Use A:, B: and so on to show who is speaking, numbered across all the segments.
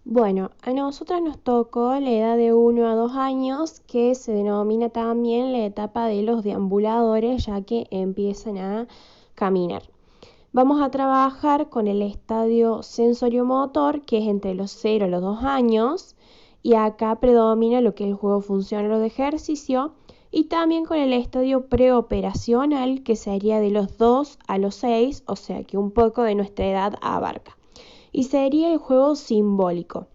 A: Bueno, a nosotros nos tocó la edad de 1 a 2 años, que se denomina también la etapa de los deambuladores, ya que empiezan a caminar. Vamos a trabajar con el estadio sensoriomotor, que es entre los 0 y los 2 años, y acá predomina lo que es el juego funcional de ejercicio, y también con el estadio preoperacional, que sería de los 2 a los 6, o sea que un poco de nuestra edad abarca. Y sería el juego simbólico.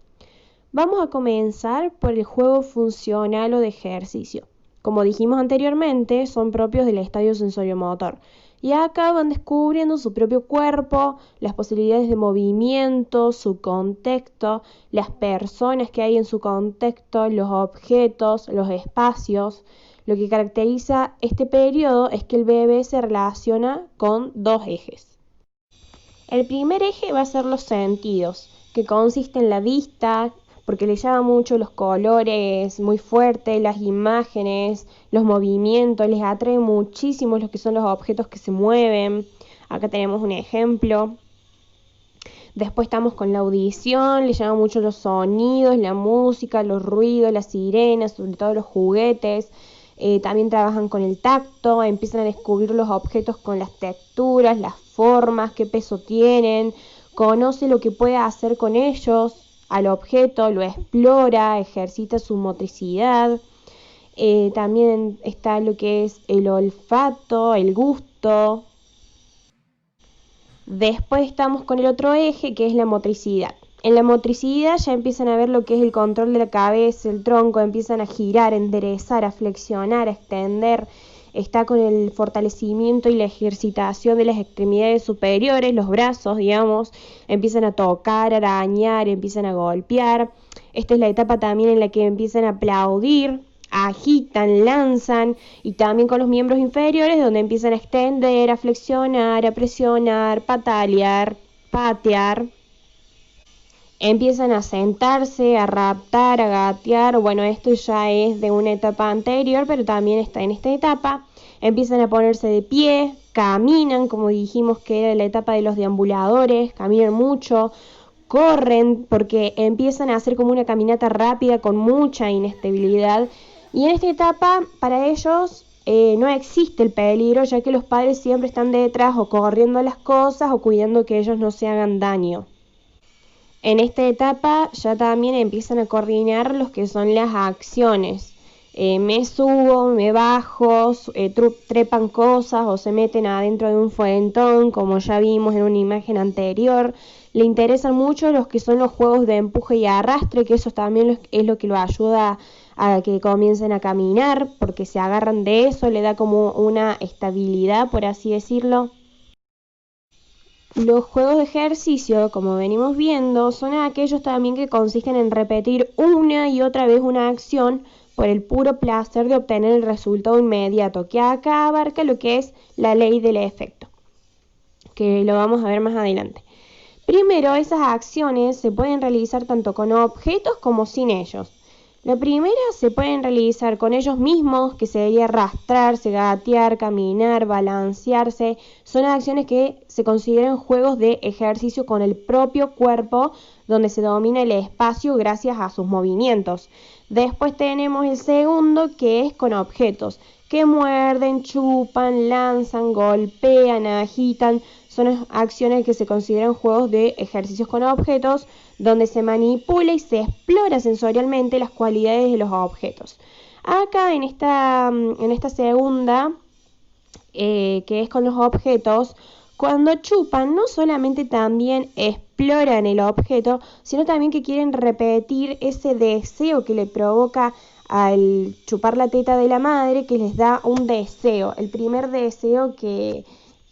A: Vamos a comenzar por el juego funcional o de ejercicio. Como dijimos anteriormente, son propios del estadio sensoriomotor. Y acá van descubriendo su propio cuerpo, las posibilidades de movimiento, su contexto, las personas que hay en su contexto, los objetos, los espacios. Lo que caracteriza este periodo es que el bebé se relaciona con dos ejes. El primer eje va a ser los sentidos, que consiste en la vista, porque le llama mucho los colores muy fuertes, las imágenes, los movimientos, les atrae muchísimo lo que son los objetos que se mueven. Acá tenemos un ejemplo. Después estamos con la audición, le llama mucho los sonidos, la música, los ruidos, las sirenas, sobre todo los juguetes. También trabajan con el tacto, empiezan a descubrir los objetos con las texturas, las formas, qué peso tienen, conoce lo que puede hacer con ellos, al objeto, lo explora, ejercita su motricidad. También está lo que es el olfato, el gusto. Después estamos con el otro eje, que es la motricidad. En la motricidad ya empiezan a ver lo que es el control de la cabeza, el tronco, empiezan a girar, a enderezar, a flexionar, a extender. Está con el fortalecimiento y la ejercitación de las extremidades superiores, los brazos, digamos. Empiezan a tocar, a arañar, empiezan a golpear. Esta es la etapa también en la que empiezan a aplaudir, agitan, lanzan, y también con los miembros inferiores, donde empiezan a extender, a flexionar, a presionar, patalear, patear. Empiezan a sentarse, a raptar, a gatear. Bueno, esto ya es de una etapa anterior, pero también está en esta etapa. Empiezan a ponerse de pie, caminan, como dijimos que era la etapa de los deambuladores, caminan mucho, corren, porque empiezan a hacer como una caminata rápida con mucha inestabilidad. Y en esta etapa, para ellos, no existe el peligro, ya que los padres siempre están detrás o corriendo las cosas o cuidando que ellos no se hagan daño. En esta etapa ya también empiezan a coordinar los que son las acciones. Me subo, me bajo, trepan cosas o se meten adentro de un fuentón, como ya vimos en una imagen anterior. Le interesan mucho los que son los juegos de empuje y arrastre, que eso también es lo que lo ayuda a que comiencen a caminar, porque se agarran de eso, le da como una estabilidad, por así decirlo. Los juegos de ejercicio, como venimos viendo, son aquellos también que consisten en repetir una y otra vez una acción por el puro placer de obtener el resultado inmediato, que acá abarca lo que es la ley del efecto, que lo vamos a ver más adelante. Primero, esas acciones se pueden realizar tanto con objetos como sin ellos. La primera se pueden realizar con ellos mismos, que sería arrastrarse, gatear, caminar, balancearse. Son acciones que se consideran juegos de ejercicio con el propio cuerpo, donde se domina el espacio gracias a sus movimientos. Después tenemos el segundo, que es con objetos, que muerden, chupan, lanzan, golpean, agitan. Son acciones que se consideran juegos de ejercicios con objetos, donde se manipula y se explora sensorialmente las cualidades de los objetos. Acá en esta segunda, que es con los objetos, cuando chupan no solamente también exploran el objeto, sino también que quieren repetir ese deseo que le provoca al chupar la teta de la madre, que les da un deseo, el primer deseo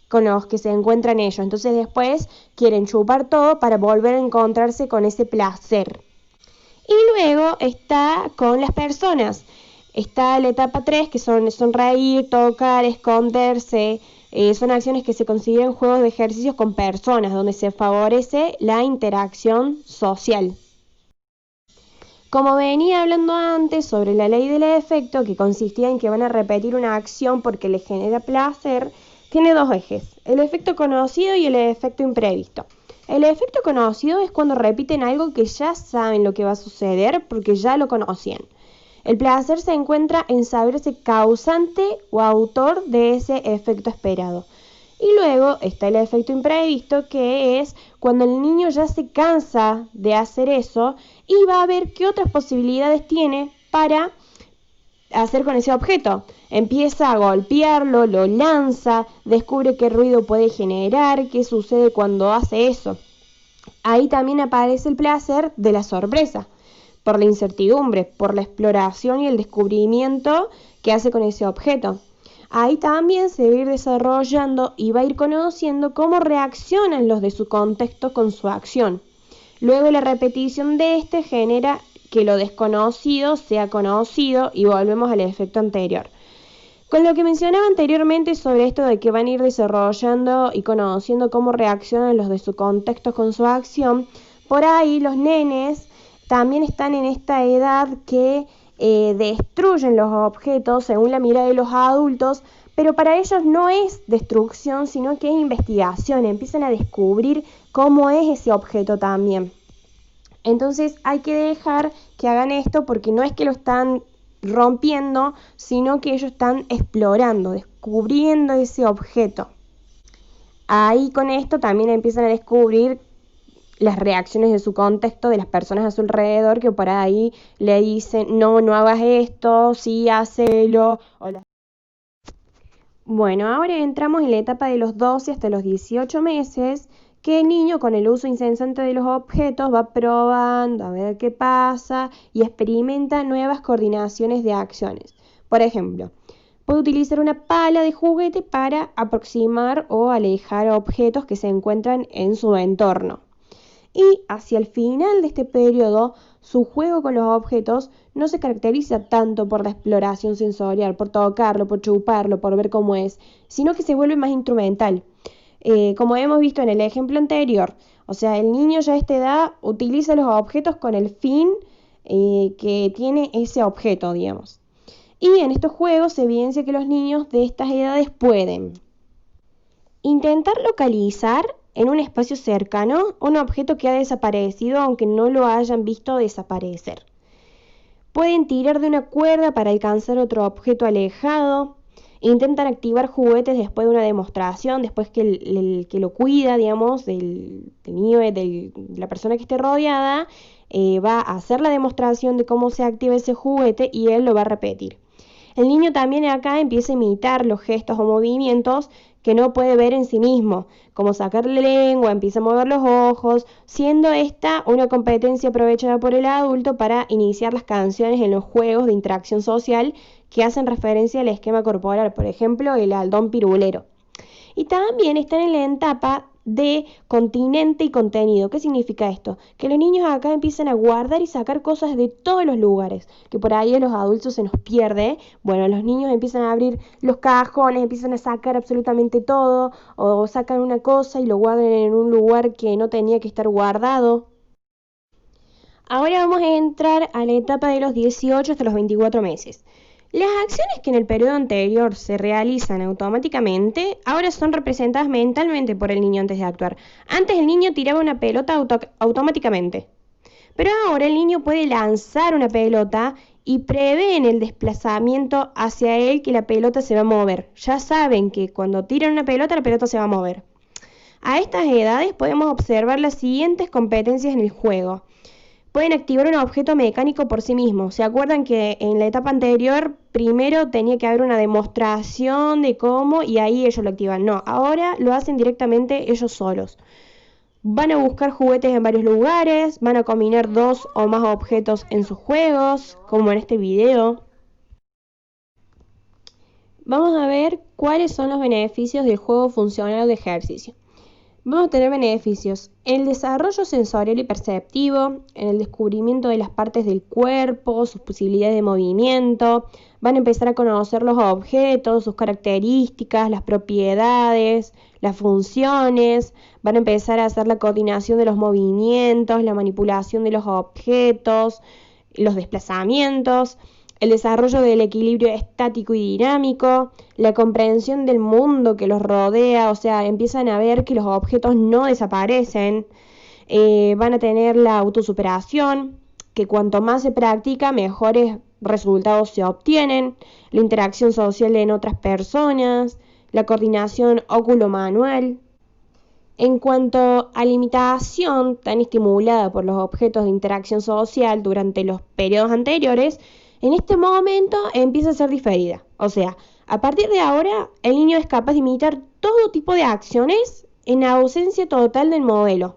A: con los que se encuentran ellos. Entonces después quieren chupar todo para volver a encontrarse con ese placer. Y luego está con las personas. Está la etapa 3, que son sonreír, tocar, esconderse. Son acciones que se consideran juegos de ejercicios con personas, donde se favorece la interacción social. Como venía hablando antes sobre la ley del efecto, que consistía en que van a repetir una acción porque les genera placer, tiene dos ejes, el efecto conocido y el efecto imprevisto. El efecto conocido es cuando repiten algo que ya saben lo que va a suceder porque ya lo conocían. El placer se encuentra en saberse causante o autor de ese efecto esperado. Y luego está el efecto imprevisto, que es cuando el niño ya se cansa de hacer eso y va a ver qué otras posibilidades tiene para hacer con ese objeto. Empieza a golpearlo, lo lanza, descubre qué ruido puede generar, qué sucede cuando hace eso. Ahí también aparece el placer de la sorpresa, por la incertidumbre, por la exploración y el descubrimiento que hace con ese objeto. Ahí también se va a ir desarrollando y va a ir conociendo cómo reaccionan los de su contexto con su acción. Luego la repetición de este genera que lo desconocido sea conocido y volvemos al efecto anterior. Con lo que mencionaba anteriormente sobre esto de que van a ir desarrollando y conociendo cómo reaccionan los de su contexto con su acción, por ahí los nenes también están en esta edad que destruyen los objetos según la mirada de los adultos, pero para ellos no es destrucción, sino que es investigación, empiezan a descubrir cómo es ese objeto también. Entonces hay que dejar que hagan esto porque no es que lo están rompiendo, sino que ellos están explorando, descubriendo ese objeto. Ahí con esto también empiezan a descubrir las reacciones de su contexto, de las personas a su alrededor, que por ahí le dicen, no hagas esto, sí, hacelo. Bueno, ahora entramos en la etapa de los 12 hasta los 18 meses, que el niño con el uso incesante de los objetos va probando a ver qué pasa y experimenta nuevas coordinaciones de acciones. Por ejemplo, puede utilizar una pala de juguete para aproximar o alejar objetos que se encuentran en su entorno. Y hacia el final de este periodo, su juego con los objetos no se caracteriza tanto por la exploración sensorial, por tocarlo, por chuparlo, por ver cómo es, sino que se vuelve más instrumental. Como hemos visto en el ejemplo anterior, o sea, el niño ya a esta edad utiliza los objetos con el fin que tiene ese objeto, digamos. Y en estos juegos se evidencia que los niños de estas edades pueden intentar localizar en un espacio cercano un objeto que ha desaparecido aunque no lo hayan visto desaparecer. Pueden tirar de una cuerda para alcanzar otro objeto alejado. Intentan activar juguetes después de una demostración, después que el que lo cuida, digamos, del niño, de la persona que esté rodeada, va a hacer la demostración de cómo se activa ese juguete y él lo va a repetir. El niño también acá empieza a imitar los gestos o movimientos que no puede ver en sí mismo, como sacar la lengua, empieza a mover los ojos, siendo esta una competencia aprovechada por el adulto para iniciar las canciones en los juegos de interacción social que hacen referencia al esquema corporal, por ejemplo, el aldón pirulero. Y también están en la etapa de continente y contenido. ¿Qué significa esto? Que los niños acá empiezan a guardar y sacar cosas de todos los lugares, que por ahí a los adultos se nos pierde. Bueno, los niños empiezan a abrir los cajones, empiezan a sacar absolutamente todo, o sacan una cosa y lo guardan en un lugar que no tenía que estar guardado. Ahora vamos a entrar a la etapa de los 18 hasta los 24 meses. Las acciones que en el periodo anterior se realizan automáticamente, ahora son representadas mentalmente por el niño antes de actuar. Antes el niño tiraba una pelota automáticamente, pero ahora el niño puede lanzar una pelota y prevé en el desplazamiento hacia él que la pelota se va a mover. Ya saben que cuando tiran una pelota, la pelota se va a mover. A estas edades podemos observar las siguientes competencias en el juego. Pueden activar un objeto mecánico por sí mismos. ¿Se acuerdan que en la etapa anterior primero tenía que haber una demostración de cómo y ahí ellos lo activan? No, ahora lo hacen directamente ellos solos. Van a buscar juguetes en varios lugares, van a combinar 2 o más objetos en sus juegos, como en este video. Vamos a ver cuáles son los beneficios del juego funcional de ejercicio. Vamos a tener beneficios en el desarrollo sensorial y perceptivo, en el descubrimiento de las partes del cuerpo, sus posibilidades de movimiento, van a empezar a conocer los objetos, sus características, las propiedades, las funciones, van a empezar a hacer la coordinación de los movimientos, la manipulación de los objetos, los desplazamientos. el desarrollo del equilibrio estático y dinámico, la comprensión del mundo que los rodea, o sea, empiezan a ver que los objetos no desaparecen, van a tener la autosuperación, que cuanto más se practica, mejores resultados se obtienen, la interacción social en otras personas, la coordinación óculo-manual. En cuanto a la imitación tan estimulada por los objetos de interacción social durante los periodos anteriores, en este momento empieza a ser diferida. O sea, a partir de ahora, el niño es capaz de imitar todo tipo de acciones en ausencia total del modelo.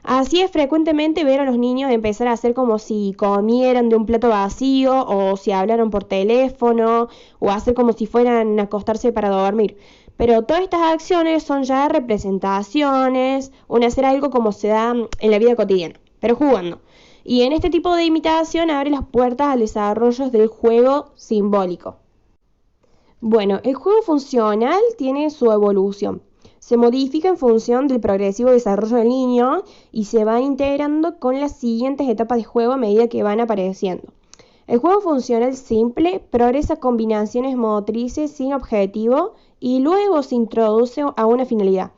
A: Así es frecuentemente ver a los niños empezar a hacer como si comieran de un plato vacío o si hablaran por teléfono o hacer como si fueran a acostarse para dormir. Pero todas estas acciones son ya representaciones, un hacer algo como se da en la vida cotidiana, pero jugando. Y en este tipo de imitación abre las puertas al desarrollo del juego simbólico. Bueno, el juego funcional tiene su evolución. Se modifica en función del progresivo desarrollo del niño y se va integrando con las siguientes etapas de juego a medida que van apareciendo. El juego funcional simple progresa combinaciones motrices sin objetivo y luego se introduce a una finalidad.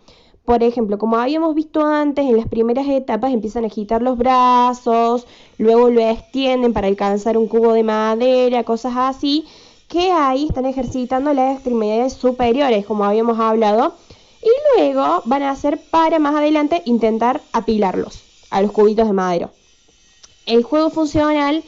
A: Por ejemplo, como habíamos visto antes, en las primeras etapas empiezan a agitar los brazos, luego lo extienden para alcanzar un cubo de madera, cosas así, que ahí están ejercitando las extremidades superiores, como habíamos hablado, y luego van a hacer para más adelante intentar apilarlos a los cubitos de madera. El juego funcional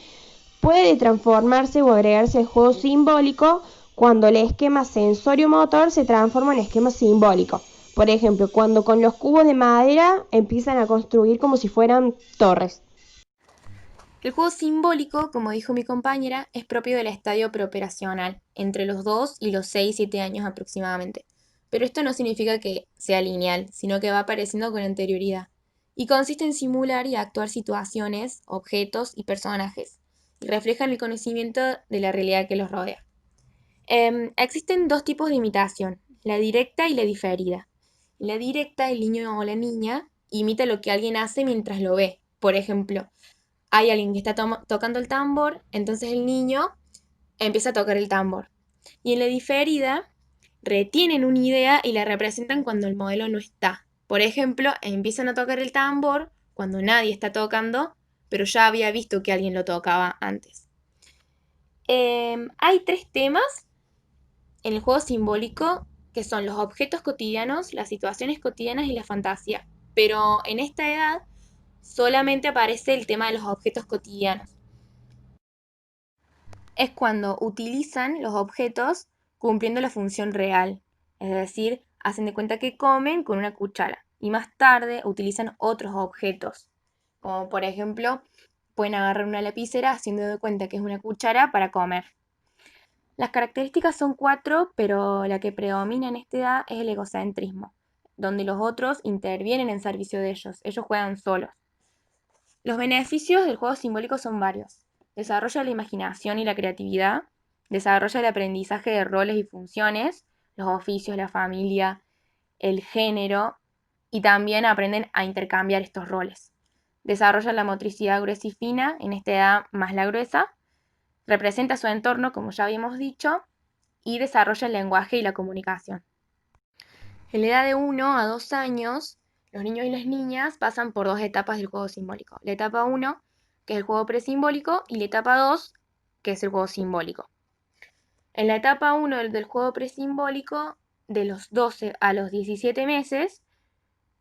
A: puede transformarse o agregarse al juego simbólico cuando el esquema sensorio-motor se transforma en esquema simbólico. Por ejemplo, cuando con los cubos de madera empiezan a construir como si fueran torres.
B: El juego simbólico, como dijo mi compañera, es propio del estadio preoperacional, entre los 2 y los 6-7 años aproximadamente. Pero esto no significa que sea lineal, sino que va apareciendo con anterioridad. Y consiste en simular y actuar situaciones, objetos y personajes, y reflejan el conocimiento de la realidad que los rodea. Existen dos tipos de imitación, la directa y la diferida. La directa, el niño o la niña imita lo que alguien hace mientras lo ve. Por ejemplo, hay alguien que está tocando el tambor, entonces el niño empieza a tocar el tambor. Y en la diferida, retienen una idea y la representan cuando el modelo no está. Por ejemplo, empiezan a tocar el tambor cuando nadie está tocando, pero ya había visto que alguien lo tocaba antes. Hay tres temas en el juego simbólico que son los objetos cotidianos, las situaciones cotidianas y la fantasía. Pero en esta edad solamente aparece el tema de los objetos cotidianos. Es cuando utilizan los objetos cumpliendo la función real, es decir, hacen de cuenta que comen con una cuchara y más tarde utilizan otros objetos, como por ejemplo pueden agarrar una lapicera haciendo de cuenta que es una cuchara para comer. Las características son 4, pero la que predomina en esta edad es el egocentrismo, donde los otros intervienen en servicio de ellos juegan solos. Los beneficios del juego simbólico son varios. Desarrolla la imaginación y la creatividad, desarrolla el aprendizaje de roles y funciones, los oficios, la familia, el género, y también aprenden a intercambiar estos roles. Desarrolla la motricidad gruesa y fina, en esta edad más la gruesa, representa su entorno, como ya habíamos dicho, y desarrolla el lenguaje y la comunicación. En la edad de 1 a 2 años, los niños y las niñas pasan por dos etapas del juego simbólico. La etapa 1, que es el juego presimbólico, y la etapa 2, que es el juego simbólico. En la etapa 1 del juego presimbólico, de los 12 a los 17 meses,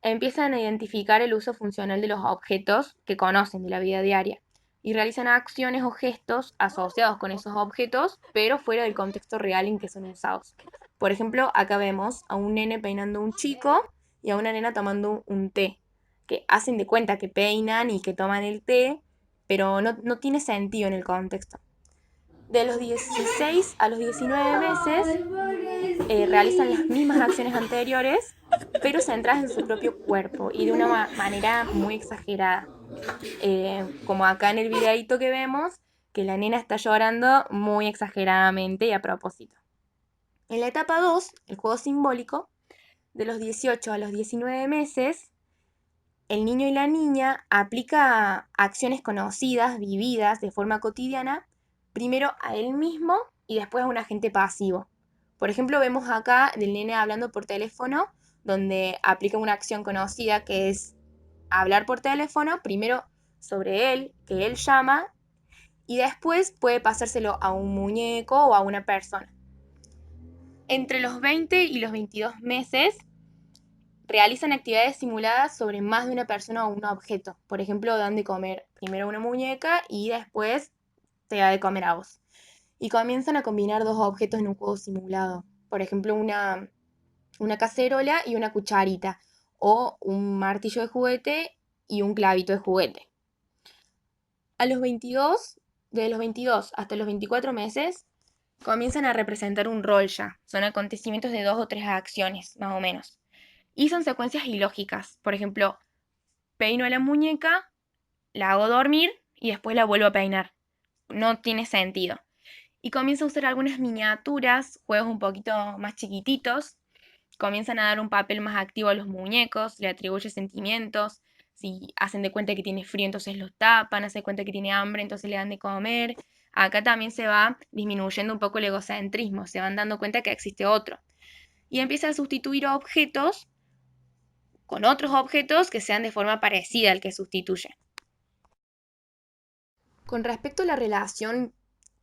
B: empiezan a identificar el uso funcional de los objetos que conocen de la vida diaria y realizan acciones o gestos asociados con esos objetos, pero fuera del contexto real en que son usados. Por ejemplo, acá vemos a un nene peinando a un chico y a una nena tomando un té, que hacen de cuenta que peinan y que toman el té, pero no tiene sentido en el contexto. De los 16 a los 19 meses realizan las mismas acciones anteriores, pero centradas en su propio cuerpo y de una manera muy exagerada. Como acá en el videito que vemos, que la nena está llorando muy exageradamente y a propósito. En la etapa 2, el juego simbólico, de los 18 a los 19 meses, el niño y la niña aplica acciones conocidas, vividas de forma cotidiana, primero a él mismo y después a un agente pasivo. Por ejemplo, vemos acá del nene hablando por teléfono, donde aplica una acción conocida que es hablar por teléfono, primero sobre él, que él llama, y después puede pasárselo a un muñeco o a una persona. Entre los 20 y los 22 meses realizan actividades simuladas sobre más de una persona o un objeto. Por ejemplo, dan de comer primero a una muñeca y después te da de comer a vos. Y comienzan a combinar dos objetos en un juego simulado. Por ejemplo, una cacerola y una cucharita. O un martillo de juguete y un clavito de juguete. A los 22, de los 22 hasta los 24 meses, comienzan a representar un rol ya. Son acontecimientos de 2 o 3 acciones, más o menos. Y son secuencias ilógicas. Por ejemplo, peino a la muñeca, la hago dormir y después la vuelvo a peinar. No tiene sentido. Y comienza a usar algunas miniaturas, juegos un poquito más chiquititos. Comienzan a dar un papel más activo a los muñecos, le atribuye sentimientos. Si hacen de cuenta que tiene frío, entonces los tapan, hacen de cuenta que tiene hambre, entonces le dan de comer. Acá también se va disminuyendo un poco el egocentrismo, se van dando cuenta que existe otro. Y empieza a sustituir objetos con otros objetos que sean de forma parecida al que sustituye. Con respecto a la relación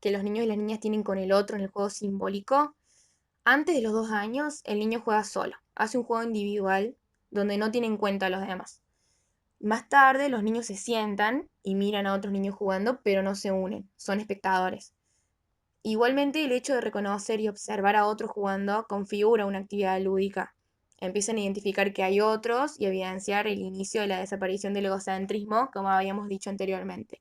B: que los niños y las niñas tienen con el otro en el juego simbólico, antes de los 2 años el niño juega solo, hace un juego individual donde no tiene en cuenta a los demás. Más tarde los niños se sientan y miran a otros niños jugando, pero no se unen, son espectadores. Igualmente el hecho de reconocer y observar a otros jugando configura una actividad lúdica. Empiezan a identificar que hay otros y evidenciar el inicio de la desaparición del egocentrismo, como habíamos dicho anteriormente.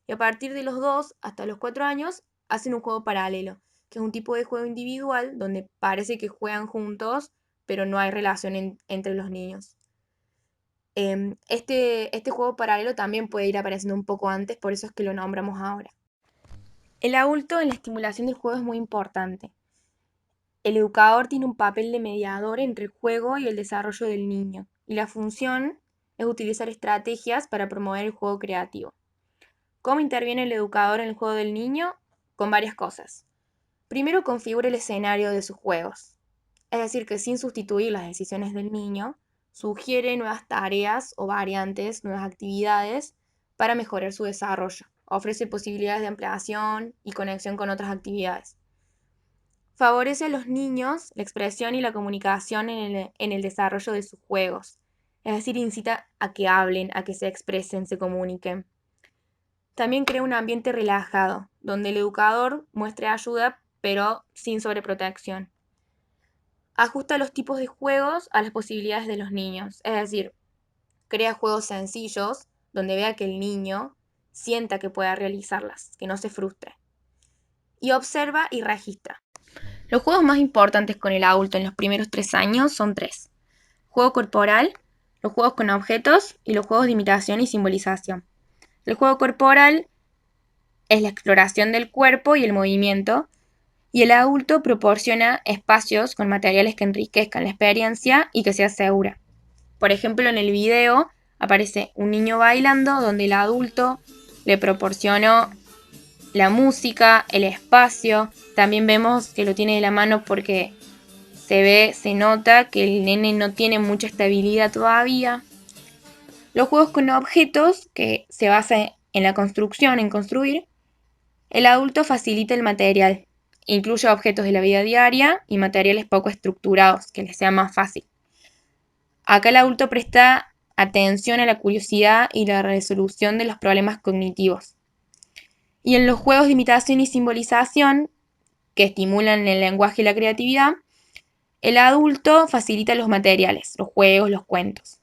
B: Y a partir de los 2 hasta los 4 años hacen un juego paralelo, que es un tipo de juego individual donde parece que juegan juntos, pero no hay relación entre los niños. Este juego paralelo también puede ir apareciendo un poco antes, por eso es que lo nombramos ahora. El adulto en la estimulación del juego es muy importante. El educador tiene un papel de mediador entre el juego y el desarrollo del niño, y la función es utilizar estrategias para promover el juego creativo. ¿Cómo interviene el educador en el juego del niño? Con varias cosas. Primero, configura el escenario de sus juegos, es decir, que sin sustituir las decisiones del niño, sugiere nuevas tareas o variantes, nuevas actividades para mejorar su desarrollo. Ofrece posibilidades de ampliación y conexión con otras actividades. Favorece a los niños la expresión y la comunicación en el desarrollo de sus juegos. Es decir, incita a que hablen, a que se expresen, se comuniquen. También crea un ambiente relajado, donde el educador muestre ayuda, pero sin sobreprotección. Ajusta los tipos de juegos a las posibilidades de los niños. Es decir, crea juegos sencillos, donde vea que el niño sienta que pueda realizarlas, que no se frustre. Y observa y registra. Los juegos más importantes con el adulto en los primeros 3 años son 3. Juego corporal, los juegos con objetos y los juegos de imitación y simbolización. El juego corporal es la exploración del cuerpo y el movimiento, y el adulto proporciona espacios con materiales que enriquezcan la experiencia y que sea segura. Por ejemplo, en el video aparece un niño bailando donde el adulto le proporcionó la música, el espacio. También vemos que lo tiene de la mano porque se nota que el nene no tiene mucha estabilidad todavía. Los juegos con objetos, que se basan en la construcción, en construir, el adulto facilita el material. Incluye objetos de la vida diaria y materiales poco estructurados, que les sea más fácil. Acá el adulto presta atención a la curiosidad y la resolución de los problemas cognitivos. Y en los juegos de imitación y simbolización, que estimulan el lenguaje y la creatividad, el adulto facilita los materiales, los juegos, los cuentos.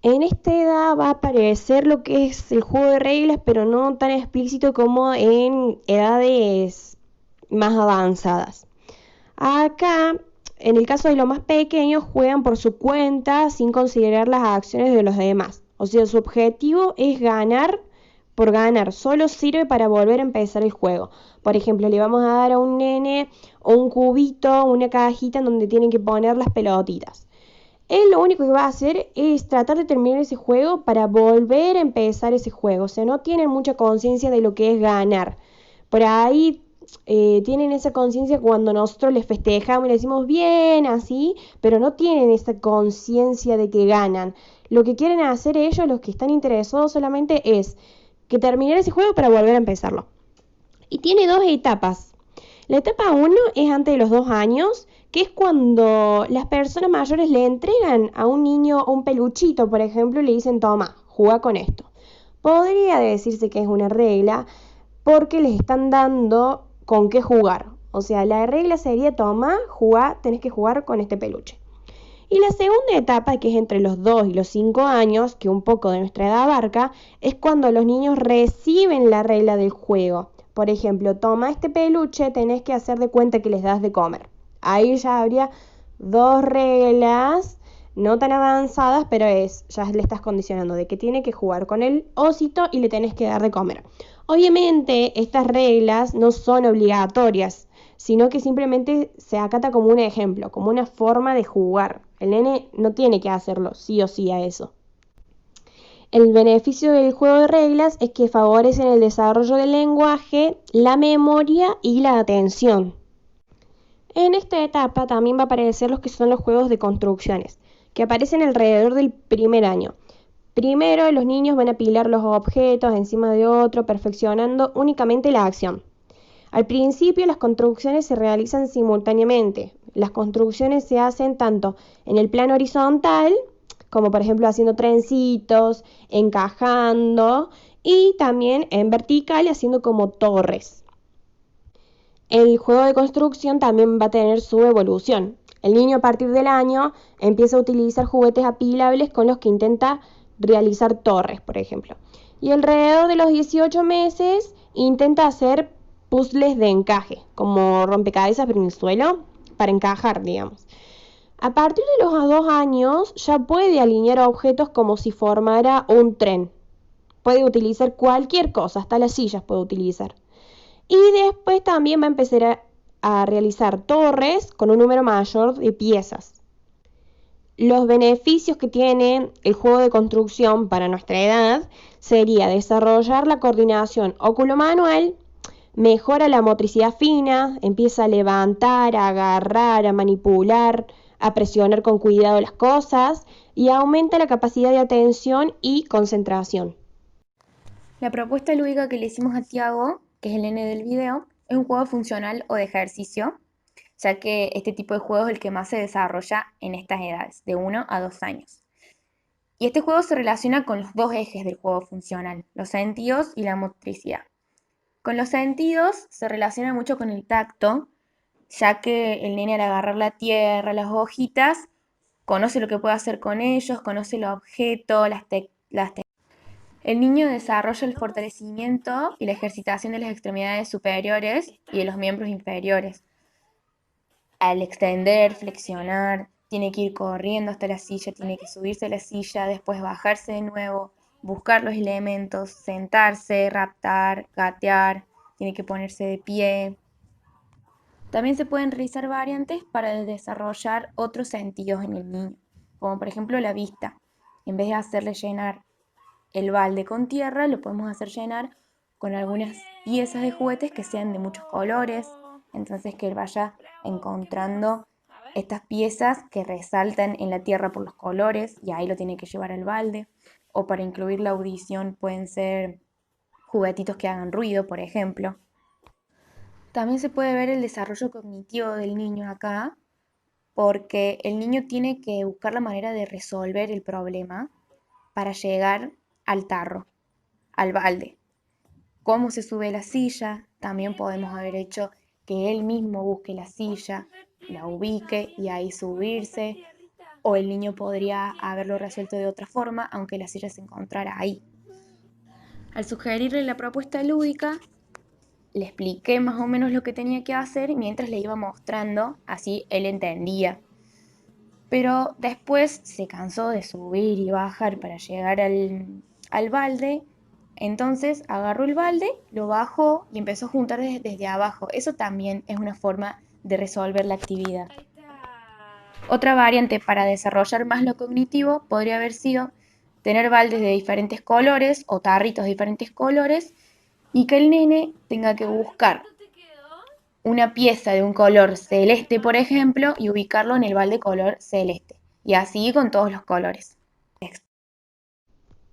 A: En esta edad va a aparecer lo que es el juego de reglas, pero no tan explícito como en edades más avanzadas. Acá, en el caso de los más pequeños, juegan por su cuenta sin considerar las acciones de los demás. O sea, su objetivo es ganar por ganar, solo sirve para volver a empezar el juego. Por ejemplo, le vamos a dar a un nene un cubito, una cajita en donde tienen que poner las pelotitas. él lo único que va a hacer es tratar de terminar ese juego para volver a empezar ese juego. O sea, no tienen mucha conciencia de lo que es ganar. Por ahí tienen esa conciencia cuando nosotros les festejamos y les decimos bien, así, pero no tienen esa conciencia de que ganan. Lo que quieren hacer ellos, los que están interesados solamente es que terminar ese juego para volver a empezarlo. Y tiene dos etapas. La etapa 1 es antes de los 2 años, que es cuando las personas mayores le entregan a un niño un peluchito, por ejemplo, y le dicen, toma, juega con esto. Podría decirse que es una regla porque les están dando con qué jugar. O sea, la regla sería, toma, jugá, tenés que jugar con este peluche. Y la segunda etapa, que es entre los 2 y los 5 años, que un poco de nuestra edad abarca, es cuando los niños reciben la regla del juego. Por ejemplo, toma este peluche, tenés que hacer de cuenta que les das de comer. Ahí ya habría dos reglas, no tan avanzadas, pero ya le estás condicionando de que tiene que jugar con el osito y le tenés que dar de comer. Obviamente, estas reglas no son obligatorias, sino que simplemente se acata como un ejemplo, como una forma de jugar. El nene no tiene que hacerlo sí o sí a eso. El beneficio del juego de reglas es que favorecen el desarrollo del lenguaje, la memoria y la atención. En esta etapa también va a aparecer los que son los juegos de construcciones, que aparecen alrededor del primer año. Primero, los niños van a apilar los objetos encima de otro, perfeccionando únicamente la acción. Al principio, las construcciones se realizan simultáneamente. Las construcciones se hacen tanto en el plano horizontal, como por ejemplo haciendo trencitos, encajando, y también en vertical haciendo como torres. El juego de construcción también va a tener su evolución. El niño a partir del año empieza a utilizar juguetes apilables con los que intenta realizar torres, por ejemplo. Y alrededor de los 18 meses intenta hacer puzzles de encaje, como rompecabezas pero en el suelo, para encajar, digamos. A partir de los 2 años ya puede alinear objetos como si formara un tren. Puede utilizar cualquier cosa, hasta las sillas puede utilizar. Y después también va a empezar a realizar torres con un número mayor de piezas. Los beneficios que tiene el juego de construcción para nuestra edad sería desarrollar la coordinación óculo-manual, mejora la motricidad fina, empieza a levantar, a agarrar, a manipular, a presionar con cuidado las cosas y aumenta la capacidad de atención y concentración.
B: La propuesta lúdica que le hicimos a Tiago, que es el nene del video, es un juego funcional o de ejercicio, ya que este tipo de juego es el que más se desarrolla en estas edades, de 1 a 2 años. Y este juego se relaciona con los dos ejes del juego funcional, los sentidos y la motricidad. Con los sentidos se relaciona mucho con el tacto, ya que el nene al agarrar la tierra, las hojitas, conoce lo que puede hacer con ellos, conoce el objeto, el niño desarrolla el fortalecimiento y la ejercitación de las extremidades superiores y de los miembros inferiores. Al extender, flexionar, tiene que ir corriendo hasta la silla, tiene que subirse a la silla, después bajarse de nuevo, buscar los elementos, sentarse, raptar, gatear, tiene que ponerse de pie. También se pueden realizar variantes para desarrollar otros sentidos en el niño, como por ejemplo la vista. En vez de hacerle llenar el balde con tierra, lo podemos hacer llenar con algunas piezas de juguetes que sean de muchos colores, entonces que él vaya encontrando estas piezas que resaltan en la tierra por los colores y ahí lo tiene que llevar al balde. O para incluir la audición pueden ser juguetitos que hagan ruido, por ejemplo. También se puede ver el desarrollo cognitivo del niño acá, porque el niño tiene que buscar la manera de resolver el problema para llegar al tarro, al balde. Cómo se sube la silla, también podemos haber hecho que él mismo busque la silla, la ubique y ahí subirse, o el niño podría haberlo resuelto de otra forma, aunque la silla se encontrara ahí. Al sugerirle la propuesta lúdica, le expliqué más o menos lo que tenía que hacer mientras le iba mostrando, así él entendía. Pero después se cansó de subir y bajar para llegar al balde, entonces agarró el balde, lo bajó y empezó a juntar desde abajo. Eso también es una forma de resolver la actividad. Otra variante para desarrollar más lo cognitivo podría haber sido tener baldes de diferentes colores o tarritos de diferentes colores y que el nene tenga que buscar una pieza de un color celeste, por ejemplo, y ubicarlo en el balde color celeste. Y así con todos los colores.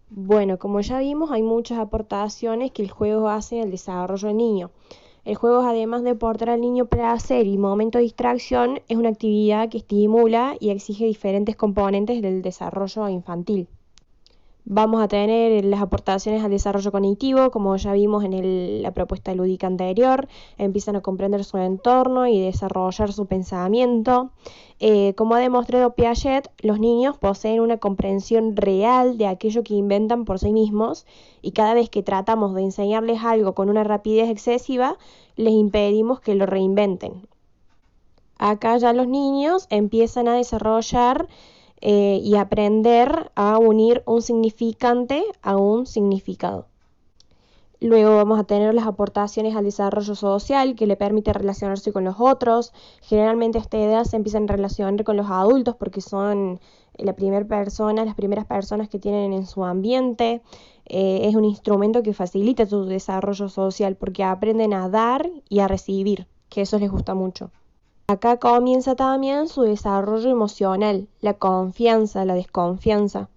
A: Bueno, como ya vimos, hay muchas aportaciones que el juego hace al desarrollo del niño. El juego, además de aportar al niño placer y momento de distracción, es una actividad que estimula y exige diferentes componentes del desarrollo infantil. Vamos a tener las aportaciones al desarrollo cognitivo, como ya vimos en la propuesta lúdica anterior, empiezan a comprender su entorno y desarrollar su pensamiento. Como ha demostrado Piaget, los niños poseen una comprensión real de aquello que inventan por sí mismos y cada vez que tratamos de enseñarles algo con una rapidez excesiva, les impedimos que lo reinventen. Acá ya los niños empiezan a desarrollar y aprender a unir un significante a un significado. Luego vamos a tener las aportaciones al desarrollo social que le permite relacionarse con los otros. Generalmente a esta edad se empiezan a relacionar con los adultos porque son las primeras personas que tienen en su ambiente. Es un instrumento que facilita su desarrollo social porque aprenden a dar y a recibir, que eso les gusta mucho. Acá comienza también su desarrollo emocional, la confianza, la desconfianza.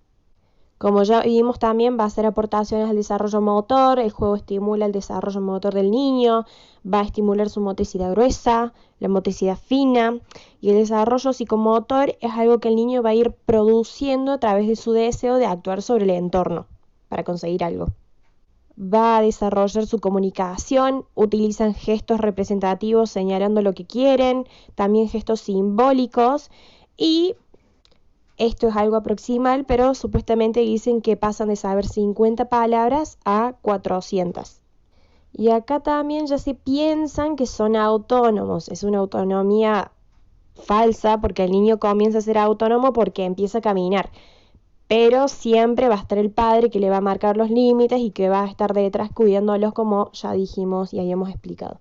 A: Como ya vimos también va a hacer aportaciones al desarrollo motor, el juego estimula el desarrollo motor del niño, va a estimular su motricidad gruesa, la motricidad fina y el desarrollo psicomotor es algo que el niño va a ir produciendo a través de su deseo de actuar sobre el entorno para conseguir algo. Va a desarrollar su comunicación, utilizan gestos representativos señalando lo que quieren, también gestos simbólicos y esto es algo aproximal, pero supuestamente dicen que pasan de saber 50 palabras a 400. Y acá también ya se piensan que son autónomos, es una autonomía falsa porque el niño comienza a ser autónomo porque empieza a caminar. Pero siempre va a estar el padre que le va a marcar los límites y que va a estar detrás cuidándolos como ya dijimos y habíamos explicado.